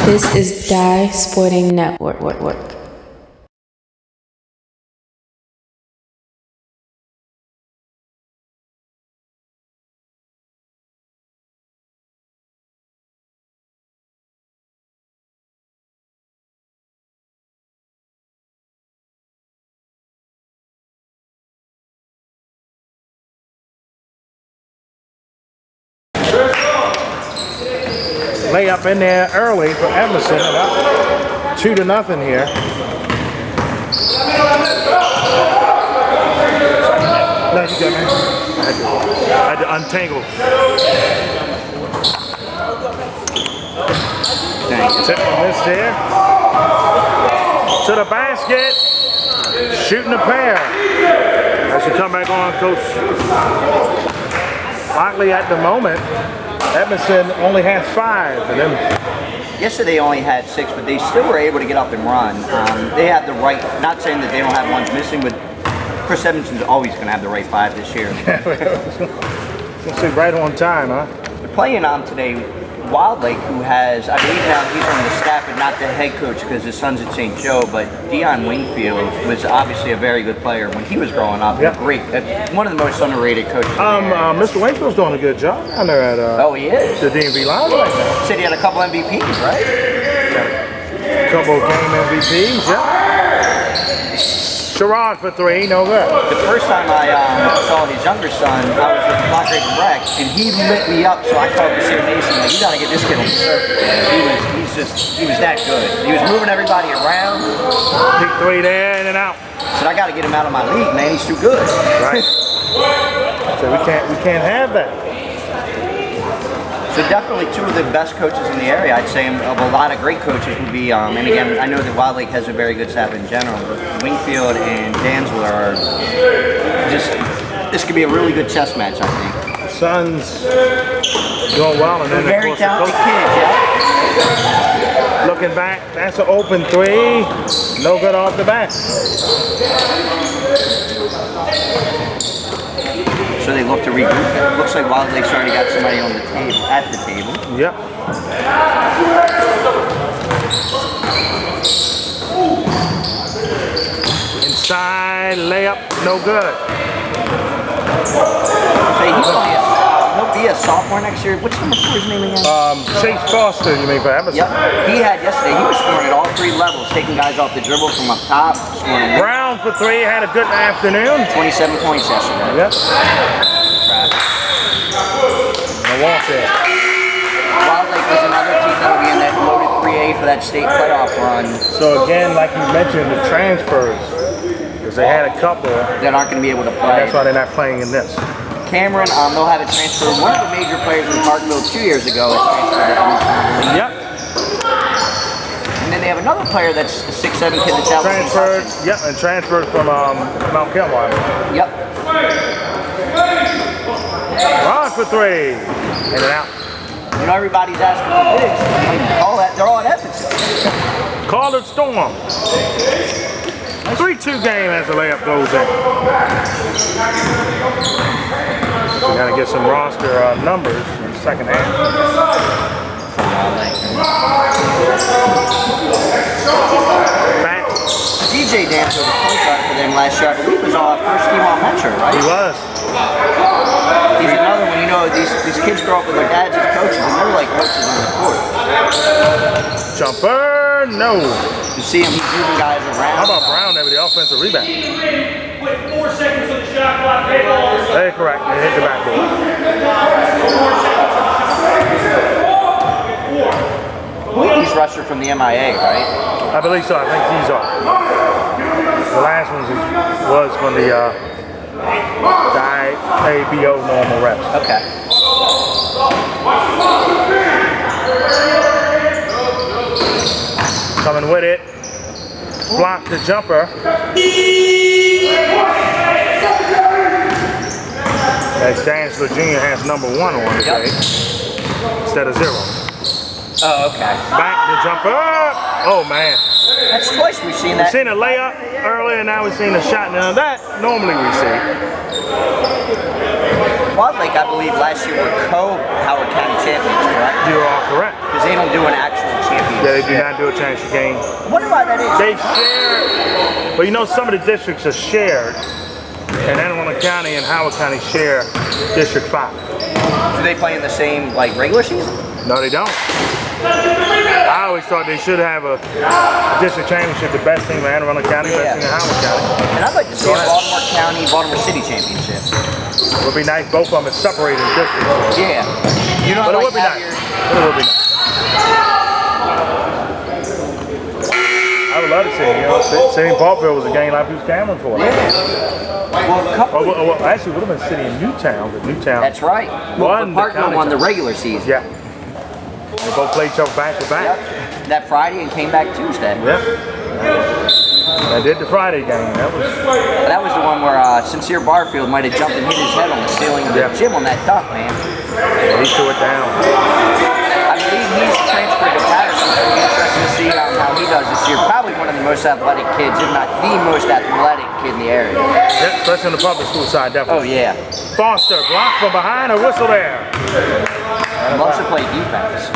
This is Die Sporting Network. Layup in there early for Edmondson, about 2-0 here. No, you got me. I had to untangle. Tip from this there. To the basket. Shooting a pair. As we come back on, Coach Lochte at the moment. Edmondson only has 5 of them. Yesterday they only had 6, but they still were able to get up and run. They have the right, not saying that they don't have ones missing, but Chris Edmondson's always going to have the right 5 this year. Let's see, right on time, huh? They're playing today Wilde, who has, I believe now he's on the staff but not the head coach because his son's at St. Joe, but Dion Wingfield was obviously a very good player when he was growing up. Yep. Great, one of the most underrated coaches. Mr. Wingfield's doing a good job down there at oh, he is. the DMV Live right now. Said he had a couple MVPs, right? A couple of game MVPs, yeah. Sherrod for 3, no good. The first time I saw his younger son, I was with Loch and he lit me up, so I called the City Nation, like, you gotta get this kid on the surface. He was that good. He was moving everybody around. Big 3 there, in and out. I said, I gotta get him out of my league, man, he's too good. Right. So we can't have that. So definitely 2 of the best coaches in the area. I'd say of a lot of great coaches would be, and again, I know that Wild Lake has a very good staff in general, but Wingfield and Danzler are just, this could be a really good chess match, I think. Son's doing well, and then very talented kids, yeah. Looking back, that's an open 3, no good off the bat. So they look to regroup. It looks like Wild Lake's already got somebody on the table, at the table. Yep. Inside layup, no good. Hey, he'll be a sophomore next year. What's number 4's name again? Chase Foster, you mean, for Edmondson? Yep. He had yesterday. He was scoring at all 3 levels, taking guys off the dribble from up top. Scoring Brown for 3, had a good afternoon. 27 points yesterday. Yep. Milwaukee. Wild Lake was another team that will be in that loaded 3A for that state playoff run. So again, like you mentioned, the transfers, because they had a couple that aren't going to be able to play. That's why they're not playing in this. Cameron, they'll have it transferred. One of the major players in Parkville 2 years ago is transferred. Yep. And then they have another player that's a 6'7" kid that's out. Transferred, yep, and transferred from Mount Kilmore. Yep. Ron for 3, in and out. You know, everybody's asking for bigs. Call that, they're all at Edmondson. Call it Storm. 3-2 game as the layup goes in. We gotta get some roster numbers in the second half. Back. DJ Dancer, the point guard for them last year, I believe was our first team on Metro, right? He was. He's another one, you know, these kids grow up with their dads as coaches, and they're like coaches on the court. Jumper, no. You see him, he's moving guys around. How about Brown there with the offensive rebound? With 4 seconds on the shot clock, they lost. They're correct, they hit the backboard. He's rusher from the MIA, right? I believe so, I think he's off. The last one was from the ABO normal reps. Okay. Coming with it. Block the jumper. As Danzler Jr. has number 1 on the day instead of 0. Oh, okay. Back the jumper. Oh, man. That's twice we've seen that. We've seen a layup earlier, now we've seen a shot. Now that normally we see. Wild Lake, I believe, last year were co-Howard County champions, correct? You are correct. Because they don't do an actual champions. Yeah, they do not do a championship game. I wonder why that is. They share, but you know some of the districts are shared. And Anne Arundel County and Howard County share District 5. Do they play in the same, like, regular season? No, they don't. I always thought they should have a district championship, the best team in Anne Arundel County, best team in Howard County. And I'd like to see a Baltimore County, Baltimore City championship. It would be nice, both of them are separated districts. Yeah. You know, But it like would be nice. It would be nice. I would love to see it. You know, City and Parkville was a game like Bruce Cameron for. Well, actually, it would have been City and Newtown, but Newtown. That's right. Won Parkville won the regular season. Yeah. They both played each other back to back. Yep. That Friday and came back Tuesday. Yep. I did the Friday game. That was the one where Sincere Barfield might have jumped and hit his head on the ceiling of the gym on that dunk, man. Yeah, he threw it down. I believe he's transferred to Patterson, so it'll be interesting to see how he does this year. Probably one of the most athletic kids, if not the most athletic kid in the area. Yep, especially on the public school side, definitely. Oh, yeah. Foster, blocked from behind, a whistle there. He loves to play defense.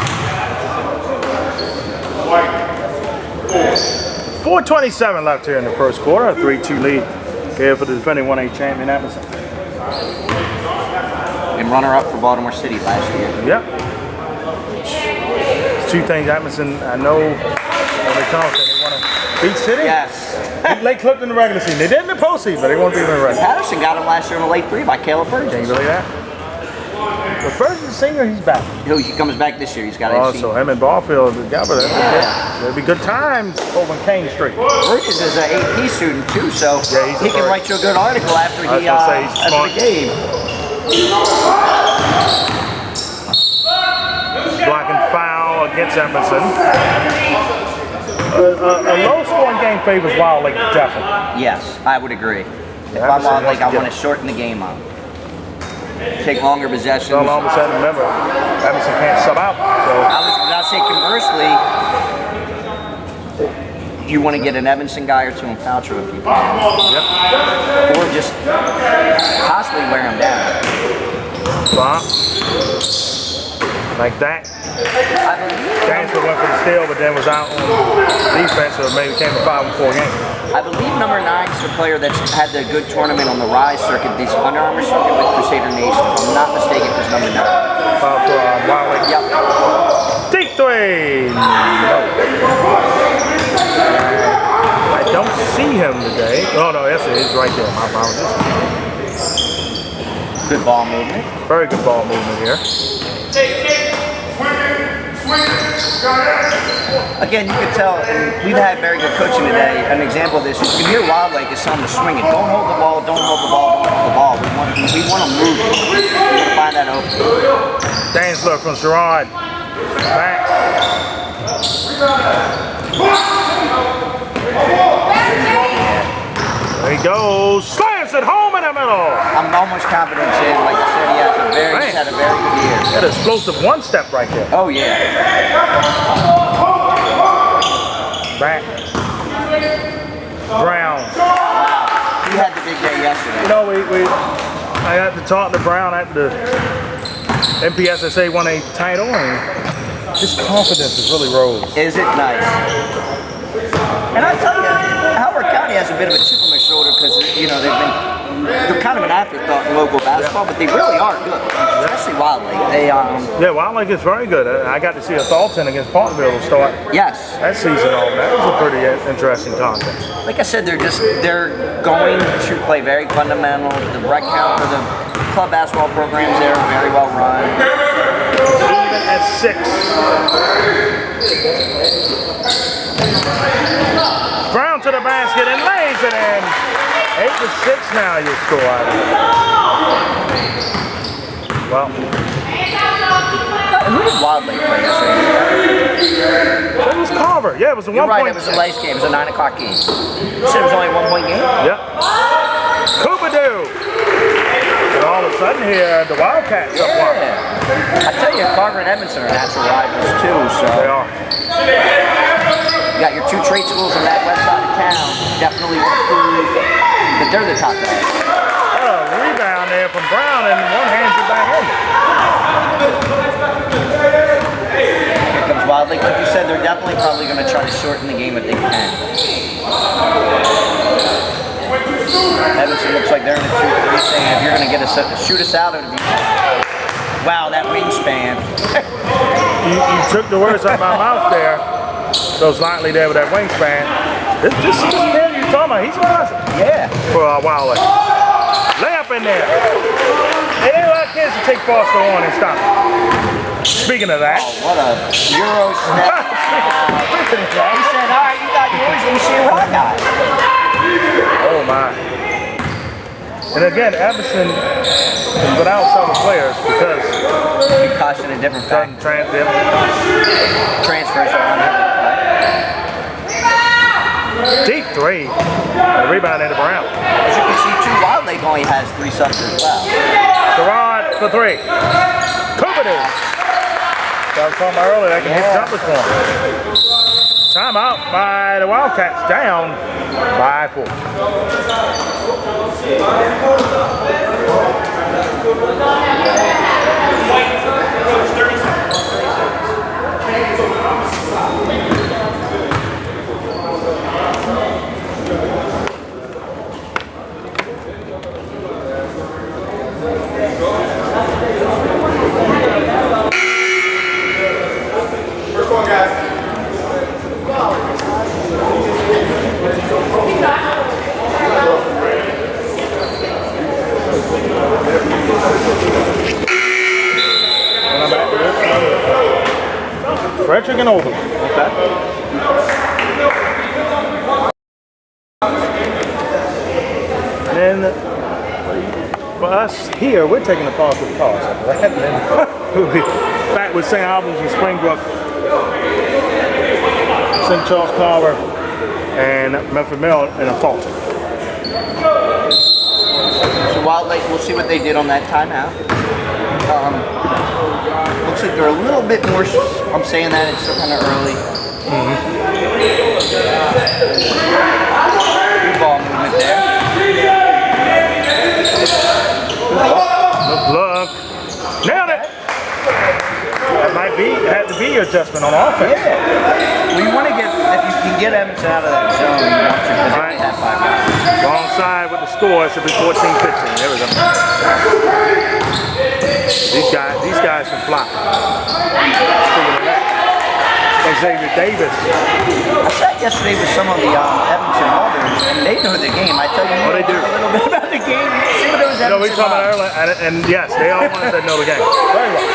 4:27 left here in the first quarter. A 3-2 lead here for the defending 1A champion Edmondson. And runner-up for Baltimore City last year. Yep. Two things Edmondson, I know, when they come, they want to beat City. Yes. Late Clipped in the regular season. They did in the postseason, but they want to beat them in the regular. Patterson got him last year in a late 3 by Caleb Burgess. Can you believe that? But Burgess is senior, he's back. He comes back this year. He's got a so him and Barfield together. There'll be good times over on Kane Street. Burgess is an AP student too, so he can write you a good article after the game. Blocking foul against Edmondson. A low-scoring game favors Wilde Lake, definitely. Yes, I would agree. If I'm Wilde Lake, I want to shorten the game up. Take longer possessions. So all of a sudden, remember, Edmondson can't sub out. So. I was going to say, conversely, you want to get an Edmondson guy or two in foul trouble if you can. Yep. Or just possibly wear him down. Bump. Like that. Dancer went for the steal, but then was out on defense, so maybe came to 5-4 game. I believe number 9 is a player that's had the good tournament on the Rise circuit, this Under Armour circuit with Crusader Nation. If I'm not mistaken, it was number 9. Wild Lake. Yep. Deep 3! No. I don't see him today. Oh, no, yes, it is right there. My apologies. Good ball movement. Very good ball movement here. Again, you can tell, and we've had very good coaching today. An example of this, you can hear Wild Lake is telling them to swing it. Don't hold the ball, don't hold the ball, don't hold the ball. We want to move it. We want to find that open. Danzler from Sherrod. Back. There he goes. Slams it home in the middle. I'm almost confident, Jim. Like I said, he had a very good year. That explosive one-step right there. Oh, yeah. Back. Brown. Wow. He had the big day yesterday. You know, I had to talk to Brown after the MPSSAA won a title, and his confidence has really rose. Is it nice? And I tell you, Howard County has a bit of a chip on their shoulder because, you know, they're kind of an afterthought in local basketball, but they really are good, especially Wilde Lake. Yeah, Wilde Lake is very good. I got to see a Thalton against Parkville start. Yes. That season on. That was a pretty interesting contest. Like I said, they're going to play very fundamental. The rec count for the club basketball programs there are very well run. Even at 6. Brown to the basket and lays it in. 8-6 now you score out of it. Well. And who did Wilde Lake play yesterday? It was Carver. Yeah, it was a 1 point. Right, it was a late game. It was a 9 o'clock game. You said it was only a 1 point game? Yep. Coopadoo. And all of a sudden here, the Wildcats up one. I tell you, Carver and Edmondson are natural rivals too, so. They are. You got your 2 trade schools on that west side of town. Definitely want to prove that they're the top guys. What a rebound there from Brown, and one hands it back in. Here comes Wilde Wild Lake, like you said, they're definitely probably going to try to shorten the game if they can. Edmondson looks like they're in a 2-3 saying if you're going to get us shoot us out, it would be. Wow, that wingspan. You took the words out of my mouth there. So slightly there with that wingspan. This player you're talking about, he's awesome. Yeah. For Wilde. Layup in there. They ain't a lot of kids to take Foster on and stop him. Speaking of that. Oh, what a Euro snap. He said, all right, you got yours, let me see what I got. Oh my. And again, Edmondson is without some of the players because He costed a different factor. Transfers are on it. Deep three. The rebound ended around. As you can see, too, Wild Lake only has 3 subs as well. Sherrod for 3. Crusader. I was talking about earlier, I can hit jumpers for him. Timeout by the Wildcats, down by 4. First one, guys. Frederick and Oldham. And then for us here, we're taking the falls with the cause. And then we'll be back with St. Albans and Springbrook, St. Charles Carver, and Medford Mill in a fault. So Wild Lake, we'll see what they did on that timeout. Looks like they're a little bit more, I'm saying that, it's still kind of early. Good ball movement there. Look. Nailed it! That might be, had to be your adjustment on offense. Yeah. Well, you want to get, if you can get Edmondson out of that zone, you want to, because they have 5 guys. Wrong side with the score, it should be 14-15. There we go. These guys can fly. Speaking of that, Xavier Davis. I sat yesterday with some of the Edmondson Mothers, and they know the game. I tell you, Oh, they do. a little bit about the game. See what those You know, we Edmondson talked about Mothers. earlier, and yes, they all ones that know the game. Very well.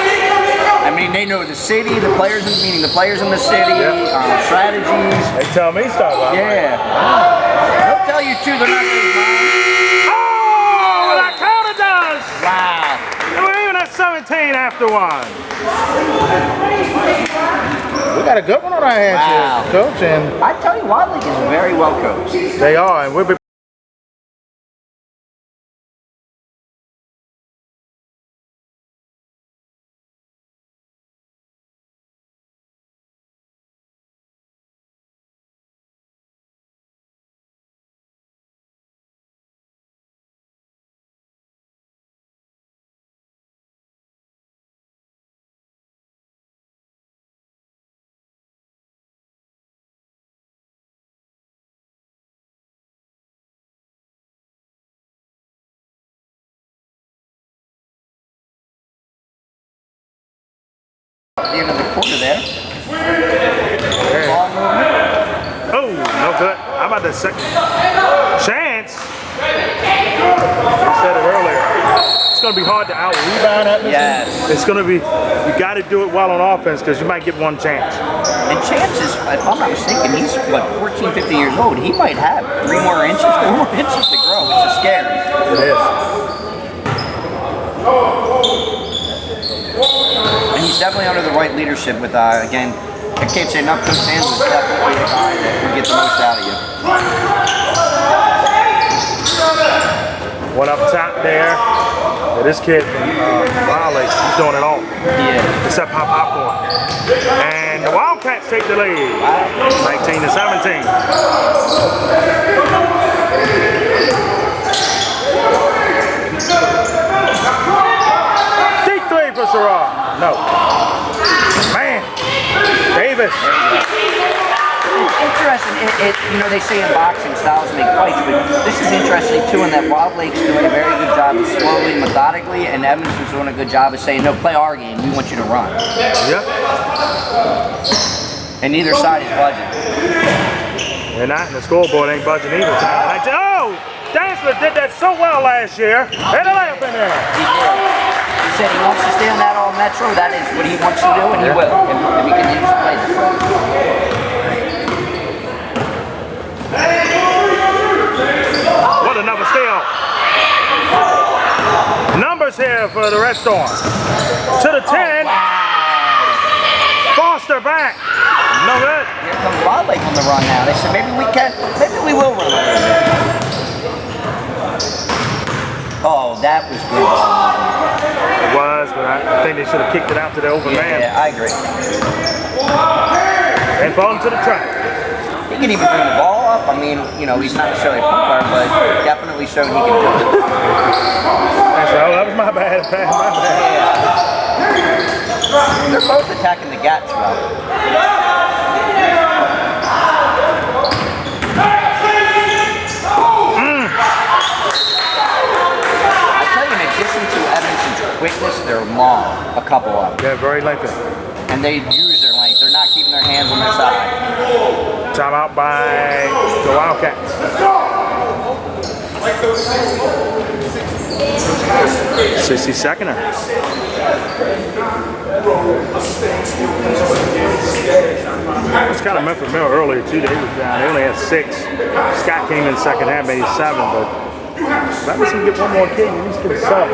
I mean, they know the city, the players, meaning the players in the city, strategies. They tell me stuff. Yeah. They'll tell you too. They're not very blind. Oh, that counter does! Wow. We're even at 17 after 1. We got a good one on our hands here, Coach, and I tell you, Wild Lake is very well coached. they are, and we'll be At the end of the quarter there. Ball movement. oh, no good. How about the second chance? We said it earlier. It's going to be hard to out-rebound at this. Yes. It's going to be, you got to do it well on offense because you might get one chance. And Chance is, if I'm not mistaken, he's what, 14, 15 years old. He might have 3 more inches, 4 more inches to grow, which is scary. It is. And he's definitely under the right leadership with, again, I can't say enough, Coach Sands is definitely the guy that will get the most out of you. One up top there. Yeah, this kid from Wilde, he's doing it all. Yeah. Except pop popcorn. And the Wildcats take the lead. 19-17. Deep 3 for Sherrod. No. Man. Davis Davis. Interesting. You know, they say in boxing styles make fights, but this is interesting too in that Wild Lake's doing a very good job of slowly, methodically, and Edmondson's doing a good job of saying, no, play our game, we want you to run. Yep. And neither side is budging. They're not, and the scoreboard ain't budging either time. Oh! Dansler did that so well last year. Hit a layup in there. He did. He said he wants to stay on that all metro. That is what he wants to do, and he will. If he continues to play this way. What another steal. Numbers here for the Red Storm. To the 10. Oh, wow. Foster back. No good. Here comes Wild Lake on the run now. They said maybe we will run a little bit. Oh, that was good. It was, but I think they should have kicked it out to the open man. Yeah, I agree. And fall into the trap. He can even bring the ball up. I mean, you know, he's not necessarily a point guard, but definitely showed he can do it. That was my bad. My bad. Yeah. They're both attacking the gaps well. I tell you, in addition to Edmondson's quickness, they're long, a couple of them. Yeah, very lengthy. And they use their length. They're not keeping their hands on their side. Timeout by the Wildcats. 60-seconder. It's kind of Memphis Mill earlier too. They was down. They only had 6. Scott came in second half, made 7, but let me see get one more kid. You need to get a sub.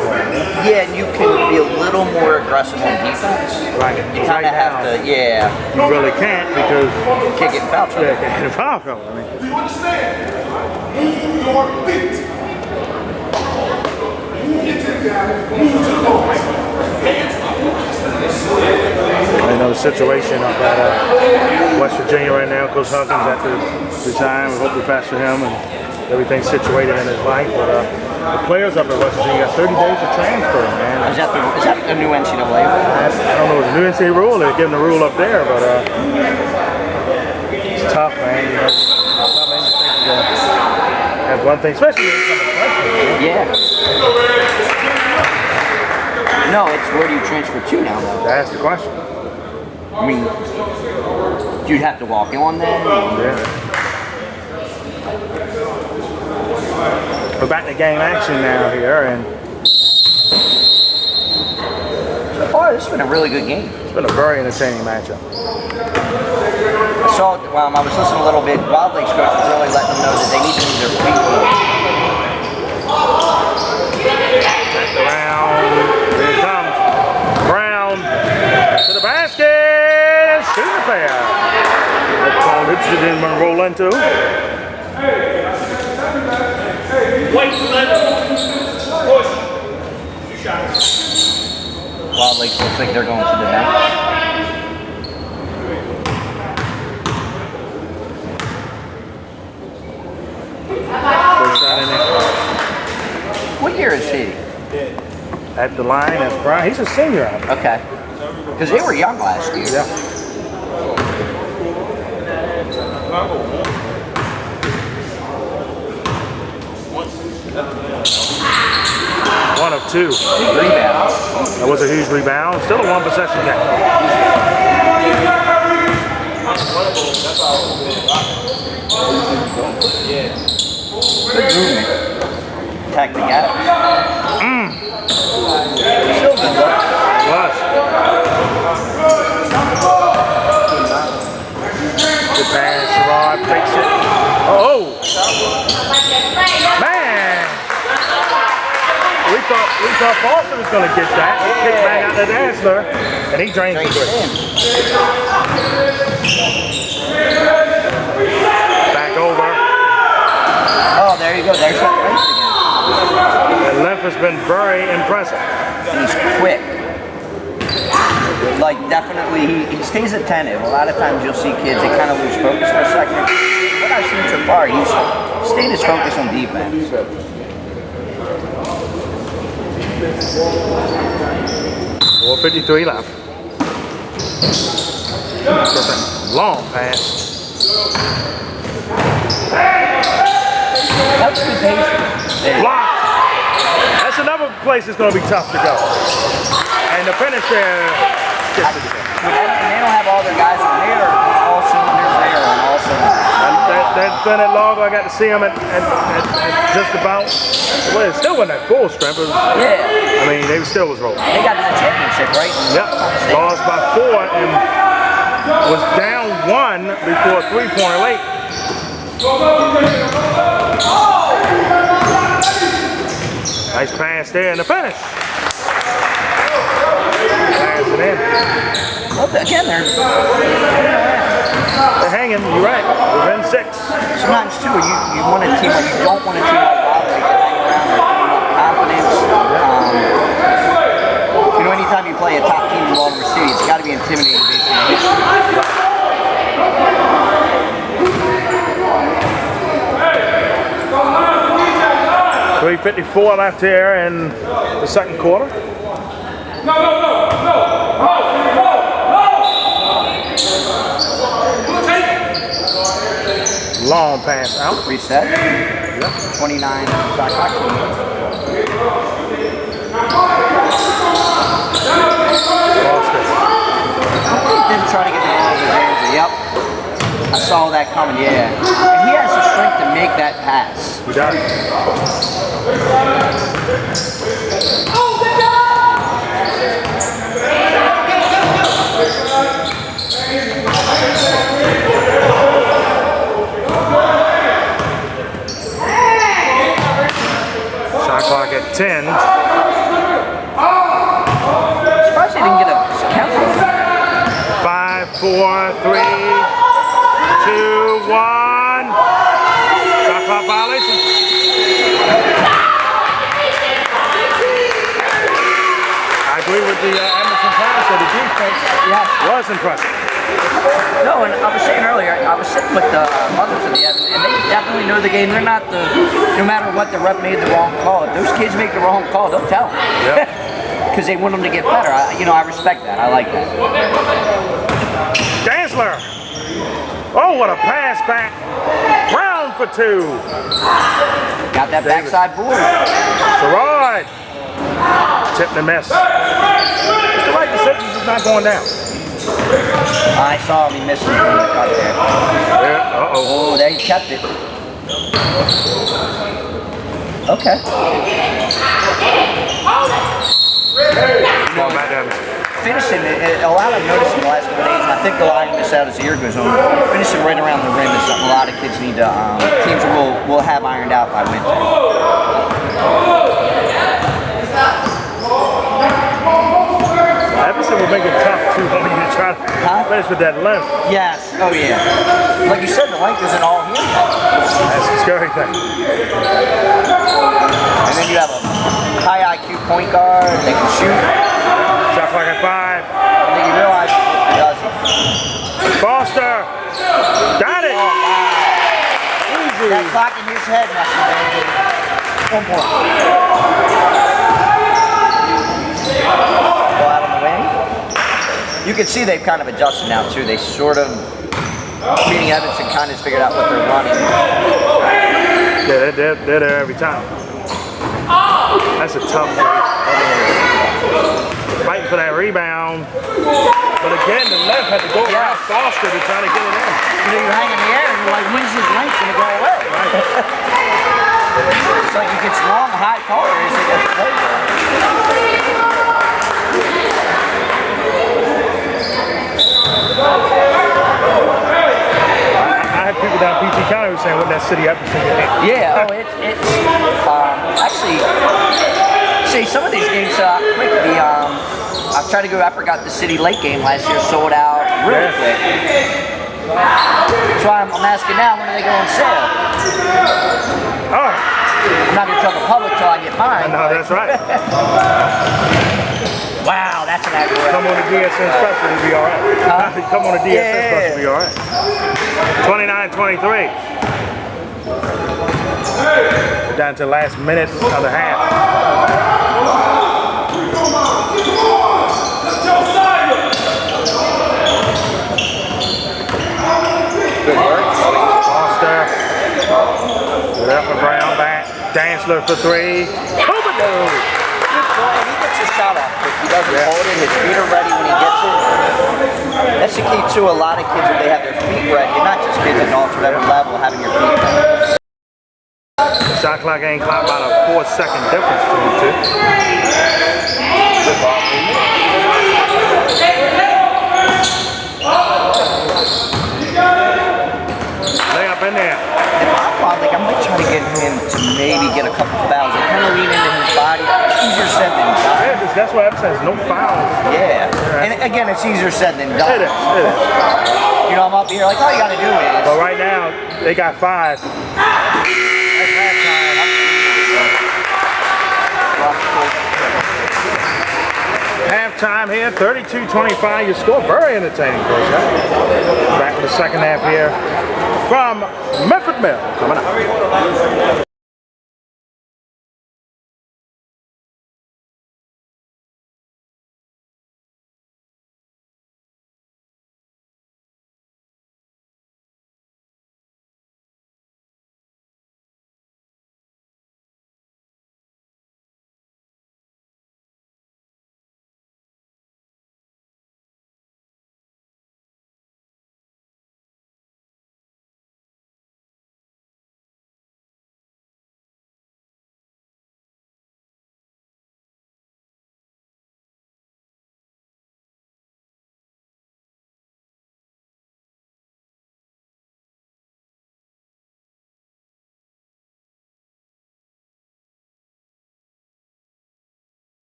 Yeah, and you can be a little more aggressive on defense. Right. You kind of have to, yeah. You really can't because you can't get in foul trouble. Yeah, can't get in foul trouble. I mean. Do you understand? Move your feet. I know the situation up at West Virginia right now. Coach Huggins after resign. We hope we pass for him and everything's situated in his life. But the players up at West Virginia got 30 days to transfer, man. Is that the new NCAA rule? I don't know. It's a new NCAA rule. They're giving the rule up there, but it's tough, man. You know, that's one thing, especially when it's freshman. Yeah. No, it's where do you transfer to now, though? That's the question. I mean, you'd have to walk on then? Yeah. We're back to game action now here, and so far this has been a really good game. It's been a very entertaining matchup. I saw, I was listening a little bit, Wild Lake's coach was really letting them know that they need to move their feet more. Around, here it comes. Brown to the basket, and shoot it there. That call it didn't want to roll into. Wait, push. 2 shots. Wild Lake looks like they're going to the bench. First shot in there. What year is he? At the line, that's Brown. He's a senior. Okay. Because they were young last year. Yeah. One of 2. Rebound. That was a huge rebound. Still a 1 possession game. Good movement. Attack the gap. Still good look. Was. Good pass. Rod fix it. Oh! Man! We thought Foster was going to get that. He kicked back out to Dansler, and he drains the three. Back over. Oh, there you go. There's that race again. And length has been very impressive. And he's quick. Like, definitely, he stays attentive. A lot of times you'll see kids, they kind of lose focus for a second. What I've seen so far, he's stayed his focus on defense. 4:53 left. Long pass. Loch. That's another place that's going to be tough to go. And the finish there gets to the game. And they don't have all their guys on there. All cylinders there on all cylinders. That Bennett Log, I got to see him at just about, well, it still wasn't at full strength. Yeah. I mean, they still was rolling. They got to the championship, right? Yep. Lost by 4 and was down 1 before a 3-pointer late. Nice pass there and the finish. Pass it in. Well, again, they're hanging, you're right. Within 6. Sometimes, too, you want a team like you don't want a team like Wilde to hang around with confidence. You know, anytime you play a top team in Baltimore City, it's got to be intimidating to be able 3:54 left here in the second quarter. Long pass out. Reset. Yep. 29 shot clock. Didn't try to get the ball over there. Yep. I saw that coming, yeah. And he has the strength to make that pass. He does. Shot clock at 10. Surprised he didn't get a count. 5, 4, 3, 2, 1. Shot clock violation. I agree with the Edmondson pass, so the defense was impressive. No, and I was saying earlier, I was sitting with the mothers of the Edmonton, and they definitely know the game. They're not the, no matter what the rep made the wrong call. If those kids make the wrong call, they'll tell them. Yep. Because they want them to get better. I respect that. I like that. Dansler. Oh, what a pass back. Brown for 2. Got that backside board. Gerard. Tip and a miss. It's the right decision, he's not going down. I saw him, he missed it from the cut there. Oh, there he kept it. Okay. Come on, Matt Evans. Finishing, a lot I've noticed in the last couple of days, and I think they'll iron this out as the year goes on. Finishing right around the rim is something a lot of kids need to, teams will have ironed out by winter. Edmondson will make it tough too when you try to finish with that length. Yes, oh yeah. Like you said, the length isn't all here. That's the scary thing. And then you have a high IQ point guard, they can shoot. Shot clock at 5. And then you realize it doesn't. Foster. Got it. Oh, wow. Easy. That clock in his head must have been 1 point. Go out on the wing. You can see they've kind of adjusted now too. They sort of, meaning Edmondson kind of figured out what they're running. Yeah, they're there every time. That's a tough play. Fighting for that rebound. But again, the left had to go around Foster to try to get it in. You know, you hang in the air and you're like, when's his length going to go away? It's like he gets long, high taller as he gets played. I had people down PG County who were saying, what that city Edmondson game? Yeah, oh, it's actually, see, some of these games, quick, I've tried to go, I forgot the City Lake game last year, sold out really quick. That's why I'm asking now, when do they go on sale? Oh. I'm not going to tell the public till I get mine. No, that's right. Wow, that's an accurate. Come on the DSN special, it'll be all right. Come on the DSN special, it'll be all right. 29-23. We're down to the last minute of the half. Dantzler for three. Crusader. Well, he gets his shot off. If he doesn't hold it, his feet are ready when he gets it. That's the key to a lot of kids, if they have their feet ready, and not just kids at all, to whatever level, having your feet ready. Shot clock ain't clocked about a 4-second difference between the two. Lay up in there. If I'm Wilde, I might try to get him to maybe get a couple fouls. Like kind of lean into his body. It's easier said than done. Yeah, that's why I'm saying no fouls. Yeah. And again, it's easier said than done. It is. You know, I'm up here like, all you got to do is. But right now, they got 5. That's halftime. Halftime here, 32-25. Your score very entertaining, folks. Back to the second half here from Memphis Mill coming up.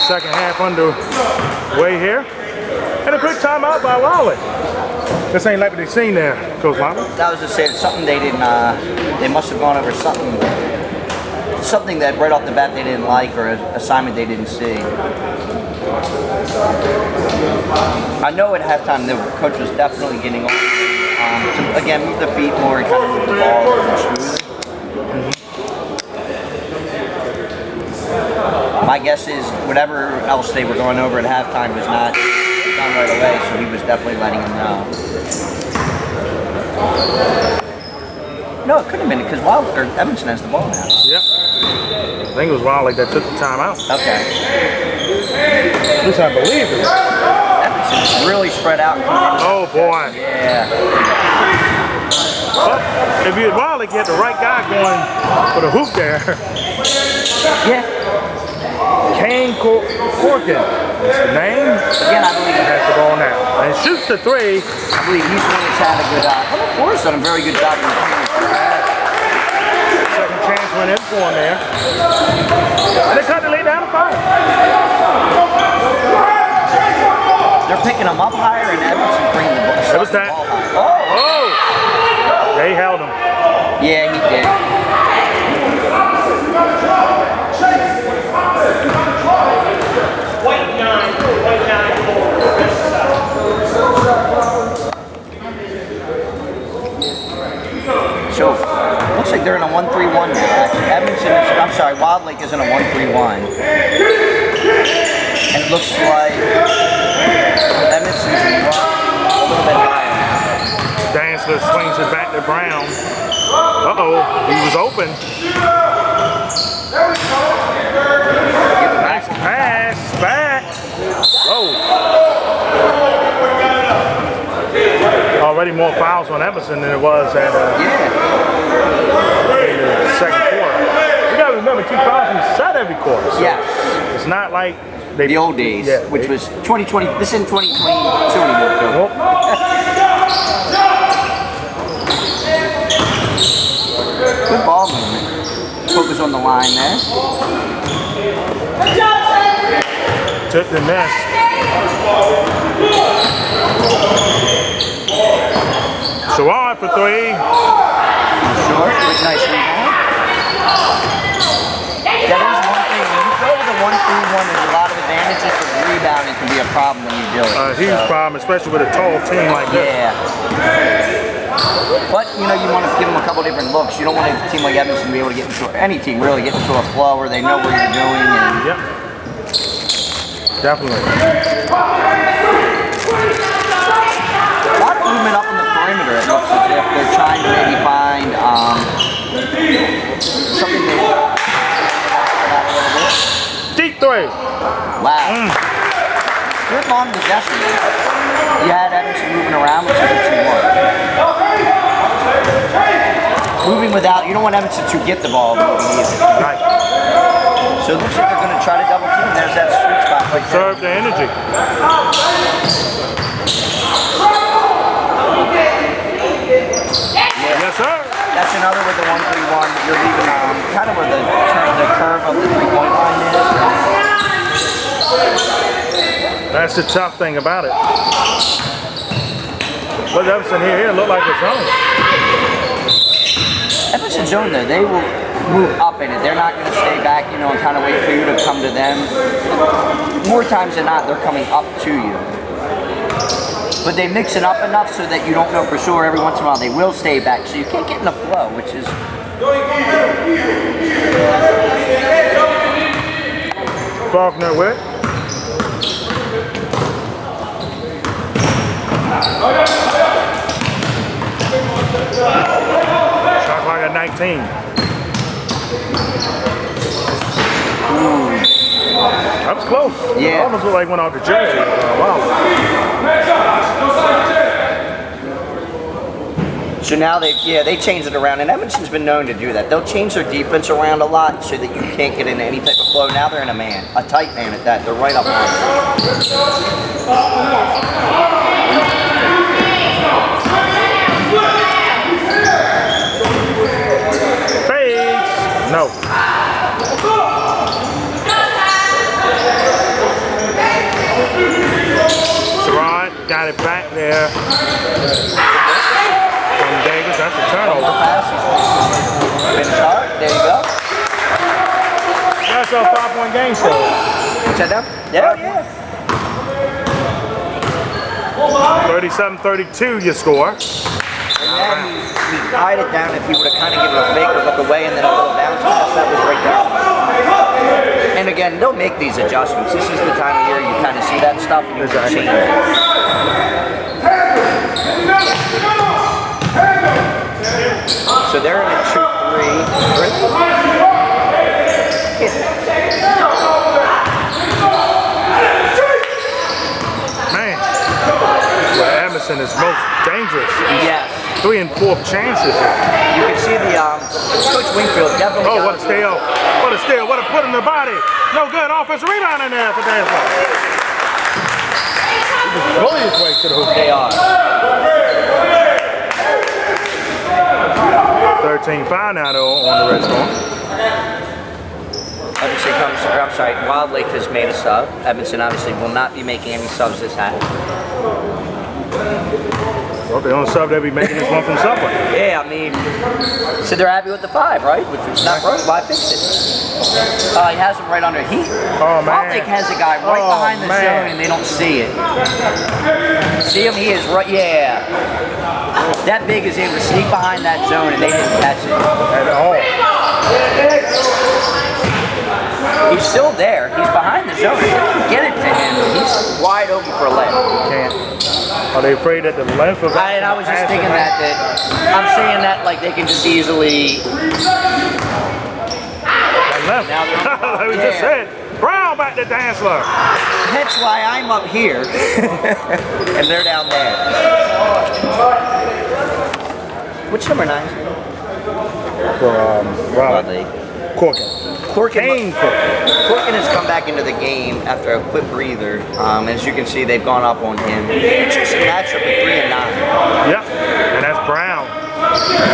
Second half underway here. And a quick timeout by Wilde. This ain't like what they seen there, Coach Wilde. That was just saying something they didn't, they must have gone over something that right off the bat they didn't like, or an assignment they didn't see. I know at halftime the coach was definitely getting on to, again, move the feet more and kind of move the ball a little smoother. My guess is whatever else they were going over at halftime was not done right away, so he was definitely letting him know. No, it couldn't have been because Edmondson has the ball now. Yep. I think it was Wilde that took the timeout. Okay. At least I believe it. Edmondson's really spread out. Oh boy. Yeah. But if you had Wilde, you had the right guy going for the hoop there. Yeah. Kane Corkin is the name. Again, I believe He has the ball now. And shoots the three. I believe he's one that's had a good Forrest done a very good job in the corner. Second chance went in for him there. And they cut the lead down to 5. They're picking him up higher, and Edmondson's bringing the ball. That was that. Oh! They held him. Yeah, he did. So, looks like they're in a 1-3-1 now, actually. Wilde Lake is in a 1-3-1. And it looks like Edmondson's a little bit higher now. Dantzler swings it back to Brown. Uh-oh, he was open. Nice pass, back. Whoa. Already more fouls on Edmondson than it was at in the second quarter. You gotta remember, 2 fouls inside every quarter. So Yes. it's not like The old days, which was 2020. This isn't 2022 anymore. Nope. Good ball movement. Focus on the line there. Took the miss. So on for 3. Short, nice rebound. That is just with rebounding can be a problem when you do it. A huge problem, especially with a tall team like this. Yeah. But, you know, you want to give them a couple different looks. You don't want a team like Edmondson to be able to get into, any team really, get into a flow where they know what you're doing. And Yep. Definitely. a lot of movement up in the perimeter. It looks as if they're trying to maybe find something new. Deep three. Wow. Good long possession. You had Edmondson moving around, which is what you want. Moving without, you don't want Edmondson to get the ball moving either. Right. So it looks like they're going to try to double team. There's that sweet spot right there. Conserve the energy. Yes, sir. That's another with the 1-3-1. You're leaving kind of where the curve of the three-point line is. That's the tough thing about it. Look, Edmondson here look like it's zone. Edmondson zone though, they will move up in it. They're not going to stay back, you know, and kind of wait for you to come to them. More times than not, they're coming up to you. But they mix it up enough so that you don't know for sure. Every once in a while, they will stay back, so you can't get in the flow, which is. Faulkner with. Shot clock at 19. That was close. Yeah. Almost looked like went off the jersey. Wow. So now they changed it around, and Edmondson's been known to do that. They'll change their defense around a lot so that you can't get into any type of flow. Now they're in a man, a tight man at that. They're right up on it. Fades. No. Sarad got it back there. From Davis, that's a turnover. Finish hard. There you go. That's a 5-point game still. Set down. Yeah. 37-32 your score. And then he tied it down. If he would have kind of given a fake or look away and then a little bounce pass, that was right there. And again, they'll make these adjustments. This is the time of year you kind of see that stuff and you can change it. So they're in a 2-3. Man, well, Edmondson is most dangerous. Yes. 3 and 4 chances here. You can see the Coach Wingfield definitely. Oh, what a steal. What a steal. What a put in the body. No good offensive rebound in there for Dansler. He just bullied his way to the hoop. They are. 13 foul now though on the red storm. Edmondson comes, or I'm sorry, Wilde has made a sub. Edmondson obviously will not be making any subs this half. Well, they don't sub, they'll be making this one from Subway. Yeah, I mean, so they're happy with the 5, right? If it's not broke, why fix it? He has him right under heat. Oh, man. Wilde has a guy right behind the zone and they don't see it. See him? He is right, yeah. That big is able to sneak behind that zone and they didn't catch it. At all. He's still there. He's behind the zone. If they can get it to him, he's wide open for a layup. Can't. Are they afraid that the length of I was just thinking that I'm saying that like they can just easily. left. Like we just said. Brown back to Dansler. That's why I'm up here and they're down there. Which number 9? For Wilde. Corkin. Corkin has come back into the game after a quick breather. As you can see, they've gone up on him. It's just a matchup at 3 and 9. Yep, and that's Brown.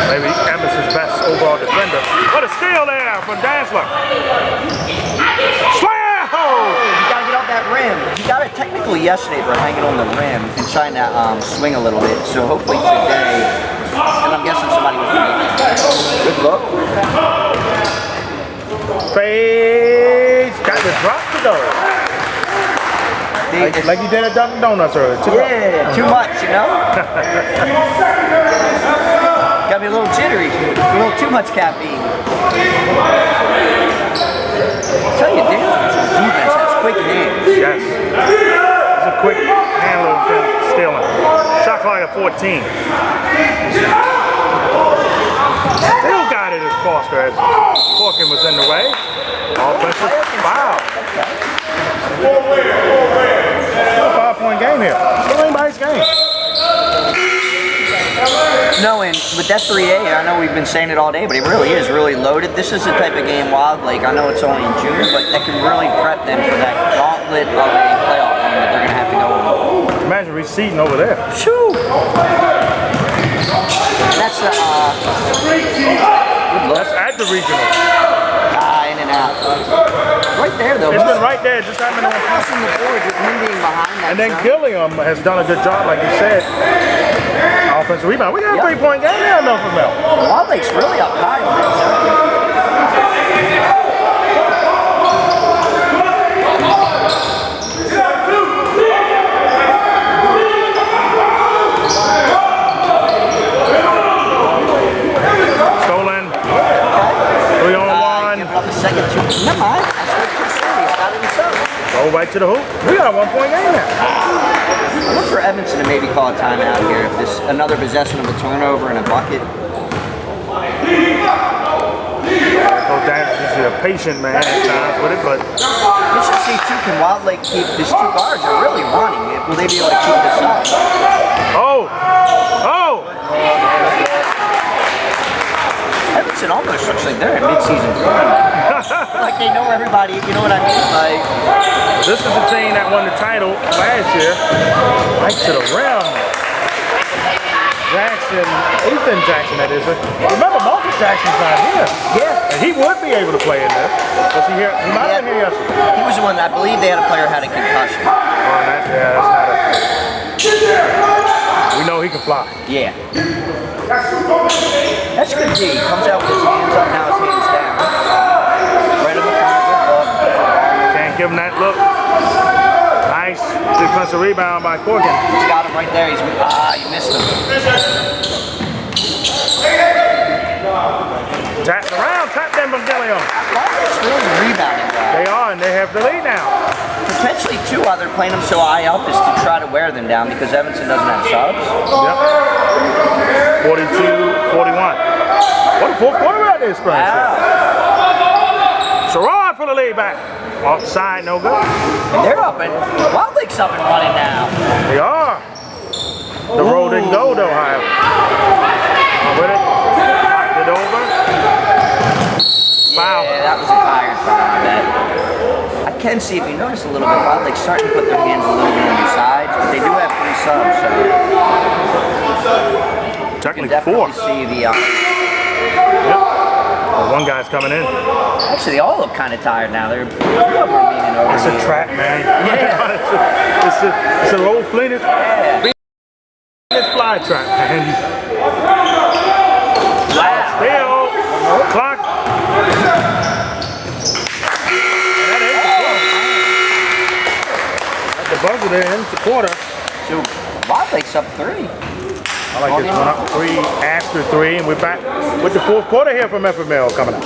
Maybe Edmondson's best overall defender. What a steal there from Dansler. Slam! You gotta get off that rim. You got it technically yesterday for hanging on the rim and trying to swing a little bit. So hopefully today, and I'm guessing somebody was making it. Good look. Fades, got the drop to go. Like you did at Dunkin' Donuts earlier. Too much, you know? Got me a little jittery, a little too much caffeine. I'll tell you, Dan's defense has quick hands. Yes. It's a quick handle of stealing. Shot clock at 14. Still got it as Foster as Corkin was in the way. Offensive foul. Still a 5-point game here. Still anybody's game. No, and with that 3A, I know we've been saying it all day, but it really is really loaded. This is the type of game Wilde, like I know it's only in June, but that can really prep them for that gauntlet of a playoff game that they're going to have to go on. Imagine reseating over there. Shoo! That's the, That's at the regional. in and out. Right there, though. It's been right there, just happened on Passing the boards with him being behind that. And then zone. Gilliam has done a good job, like you said. Offensive rebound. We got a 3-point game now, though, from Mel. Wild Lake's really up high on that zone. Stolen. 3-on-1. Giving up a second two. Never mind. That's what you're saying. He's got it himself. Go right to the hoop. We got a 1-point game now. I look for Edmondson to maybe call a timeout here if this another possession of a turnover and a bucket. Coach Anderson's a patient man at times with it, but You should see too, can Wild Lake keep these two guards are really running it? Will they be able to keep this up? oh! Edmondson almost looks like they're in mid-season form. Like they know everybody, you know what I mean? Like This is the team that won the title last year. Right to the rim. Ethan Jackson, that is. Remember, Marcus Jackson's not here. yeah. And he would be able to play in this. Was he here? He might have been here yesterday. He was the one that I believe they had a player had a concussion. That's not a... We know he can fly. Yeah. That's good D. Comes out with his hands up, now his hands down. Right up the corner. Can't give him that look. Nice defensive rebound by Corkin. He's got him right there. You missed him. Tapped around, tapped them from Gilliam. It's really rebounding well. They are, and they have the lead now. Potentially too, why they're playing them so high up is to try to wear them down because Edmondson doesn't have subs. Yep. 42-41. What a fourth quarter out there, Springs. Wow. Sherrod for the lead back. Offside, no good. And they're up and Wild Lake's up and running now. They are. The road didn't go though, however. With it. Knocked it over. Foul. Yeah, that was a tired foul, I bet. I can see, if you notice a little bit, Wild Lake's starting to put their hands a little bit on their sides, but they do have 3 subs, so you can Technically definitely 4. see the... Yep. Well, one guy's coming in. Actually, they all look kind of tired now. They're leaning over. It's a trap, man. Yeah. it's a low fleeted Yeah. fly trap, man. Wow. Still, clock. That is the buzzer there ends the quarter. So, Wild Lake's up 3. I like this one up 3 after 3, and we're back with the fourth quarter here from FML coming up.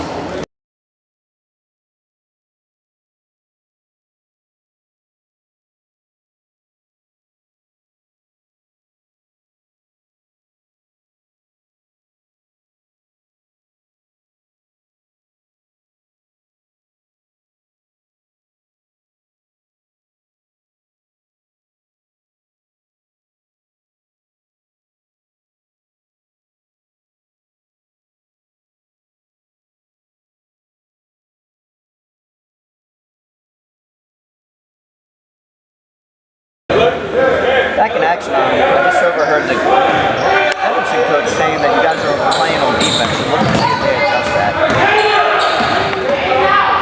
Back in action, I just overheard the Edmondson coach saying that you guys are playing on defense. So we'll see if they adjust that.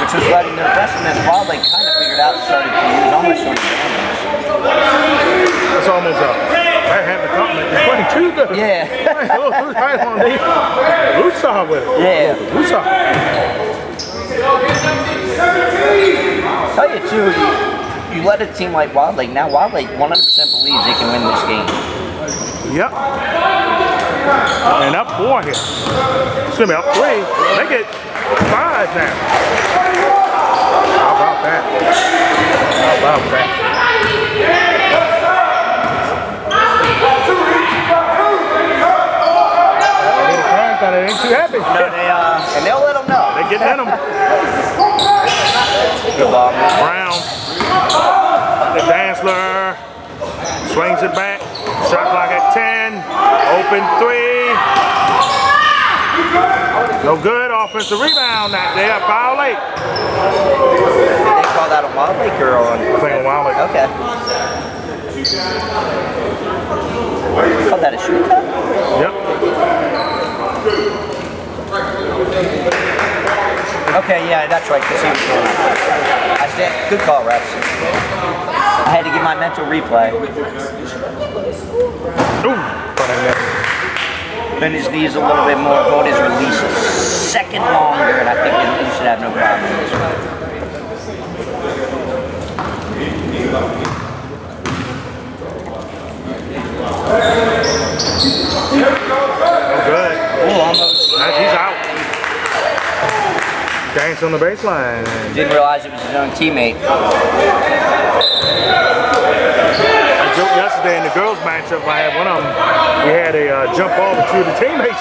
Which was letting their best in this Wild Lake kind of figured out and started to use almost sort of damage. It's almost up. That had the compliment. You're playing too good. Yeah. Who's right on defense? Lutzar with it. Yeah. Lutzar. Tell you too, you let a team like Wilde Lake, now Wilde Lake 100% believes they can win this game. Yep. And up 4 here. Excuse me, up 3. Make it 5 now. How about that? How about that? They ain't too happy. No, and they'll let them know. They getting in them. Good ball, man. Brown. The Dansler swings it back. Shot clock at 10. Open 3. No good. Offensive rebound. They got foul late. They call that a Wilde Lake or on? Playing Wilde Lake. Okay. Call that a shoot cut? Yep. Okay, yeah, that's right. I said, good call, refs. I had to get my mental replay. Ooh. Bend his knees a little bit more, hold his release a second longer, and I think he should have no problem with this one. Good. Ooh, almost. He's out. Dance on the baseline. Didn't realize it was his own teammate. I joked yesterday in the girls' matchup, I had one of them. We had a jump ball to 2 of the teammates.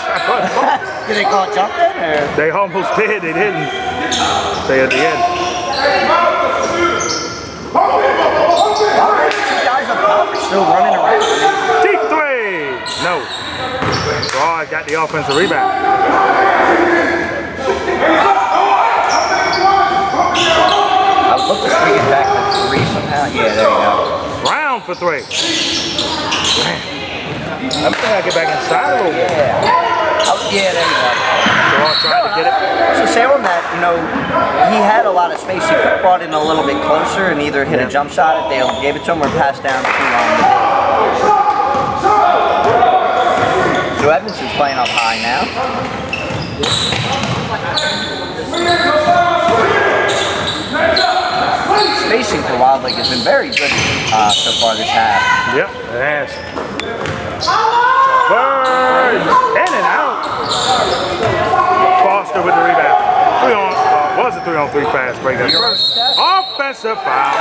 Did they call it jump then? Or? They almost did. They didn't. Say at the end. These guys up top are still running around. Deep 3. No. Raw got the offensive rebound. I would look to swing it back to 3 somehow. Yeah, there you go. Round for 3. Man. I'm thinking I get back inside a little bit. Yeah. Yeah, there you go. Raw trying to get it. So say on that, you know, he had a lot of space. He could have brought in a little bit closer and either hit a jump shot if they gave it to him or passed down too long. So Edmondson's playing up high now. Spacing for Wilde Lake has been very good so far this half. Yep, it has. Burns in and out. Foster with the rebound. Was a 3-on-3 fast break. First offensive foul.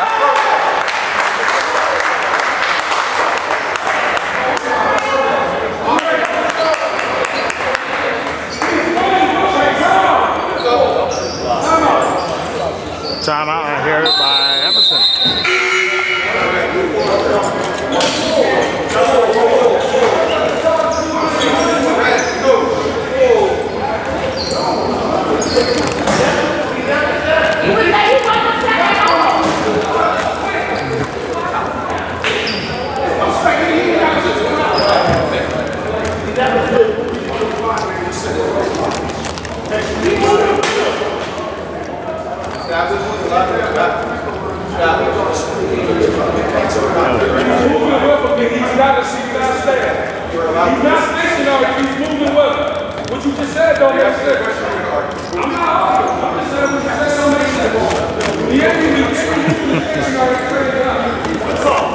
Timeout right here by Emerson. He's not stationary, he's moving well. What you just said don't make sense. I'm just saying what you said don't make sense. He ain't what's up?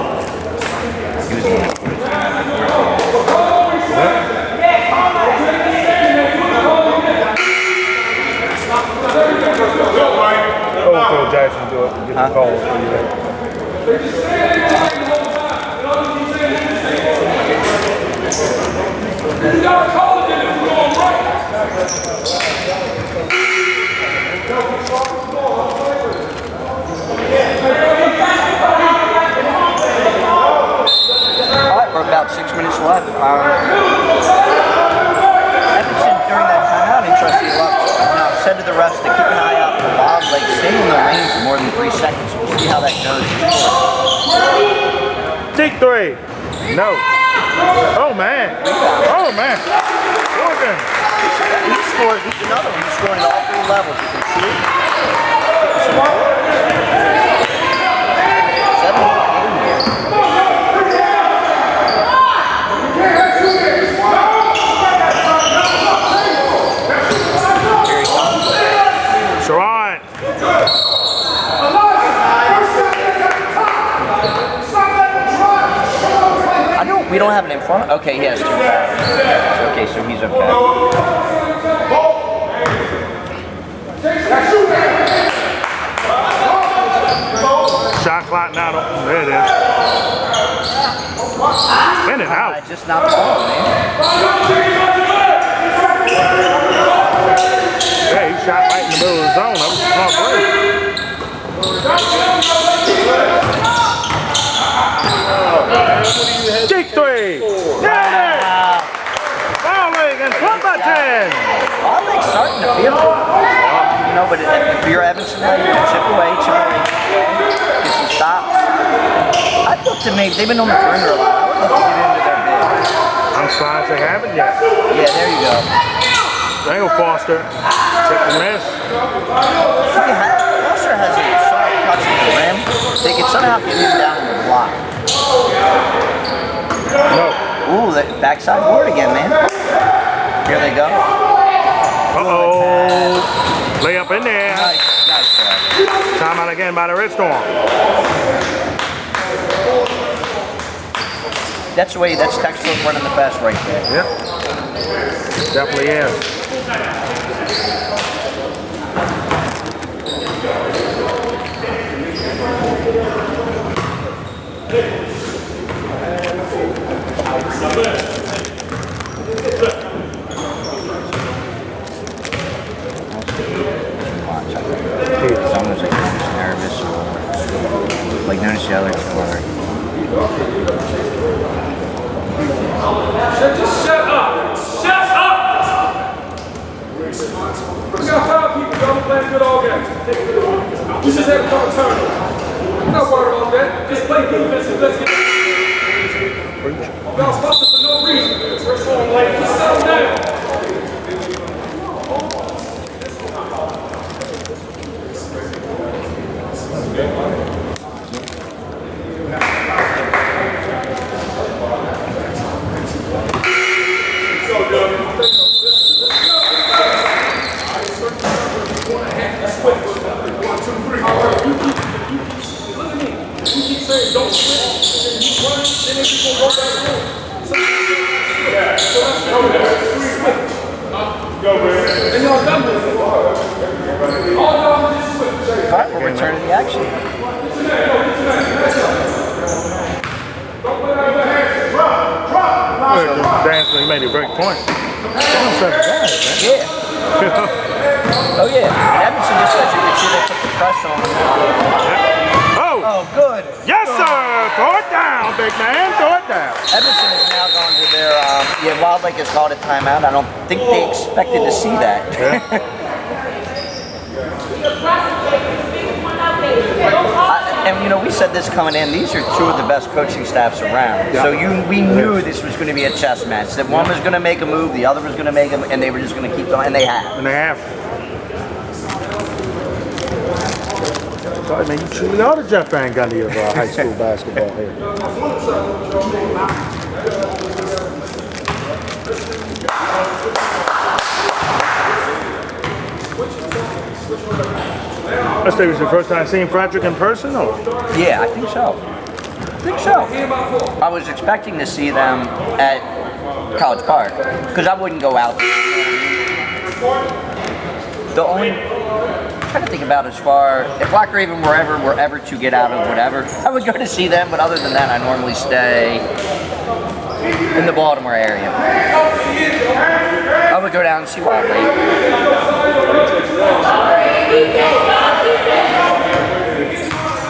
Phil Jackson do it and get the call for you. You gotta call it if you're going right. Alright, we're about 6 minutes left. Edmondson during that timeout, interesting luck. Said to the refs to keep an eye out for Wilde Lake, stay in the lane for more than 3 seconds. We'll see how that goes. Deep 3. No. Oh man. Oh man. Morgan. He scored. He's another one. He's scoring at all 3 levels. You can see it. front? Okay, he has 2 fouls. Okay, so he's okay. Shot clock now. There it is. In and out. Just not falling, man. Yeah, he shot right in the middle of the zone. That was a smart play. Deep 3. Yeah! Fouling and front by 10. Wildcats starting to feel it. You know, but if you're Edmondson, chip away. Get some stops. I'd look to maybe, they've been on the perimeter a lot. I would look to get into their bid. I'm surprised they haven't yet. Yeah, there you go. Daniel Foster. Check the miss. Foster has a soft touch on the rim. They could somehow get him down on the block. No. Ooh, that backside board again, man. Here they go. Uh-oh. Layup in there. Nice try. Timeout again by the Red Storm. That's the way, that's textbook running the fast right there. Yep. Definitely is. Someone's like nervous or like notice the other score. Just shut up! Shut up! We got 5 people, y'all playing good all game. We just had a couple turnovers. I'm not worried about that. Just play defense and let's get y'all fussing for no reason. Just settle down. Don't switch, and you run, and then you gonna go back home. Yeah, so that's go, man. And y'all done with it. All y'all just switch. All right, we'll return to the action. Dancer, he made a great point. Yeah. Oh yeah. And Edmondson just says you can see they put the pressure on him. Oh! Oh, good. Yes, sir! Throw it down, big man. Throw it down. Edmondson is now going to their, Wilde has called a timeout. I don't think they expected to see that. And you know, we said this coming in, these are 2 of the best coaching staffs around. Yeah. So we knew this was going to be a chess match. That one was going to make a move, the other was going to make a move, and they were just going to keep going, and they have. And they have. Sorry, man, you truly are the Jeff Van Gundy of high school basketball here. I think it was your first time seeing Frederick in person, or? Yeah, I think so. I was expecting to see them at College Park, because I wouldn't go out. The only, I'm trying to think about as far, if Black Raven were ever to get out of whatever, I would go to see them, but other than that, I normally stay in the Baltimore area. I would go down and see Wilde.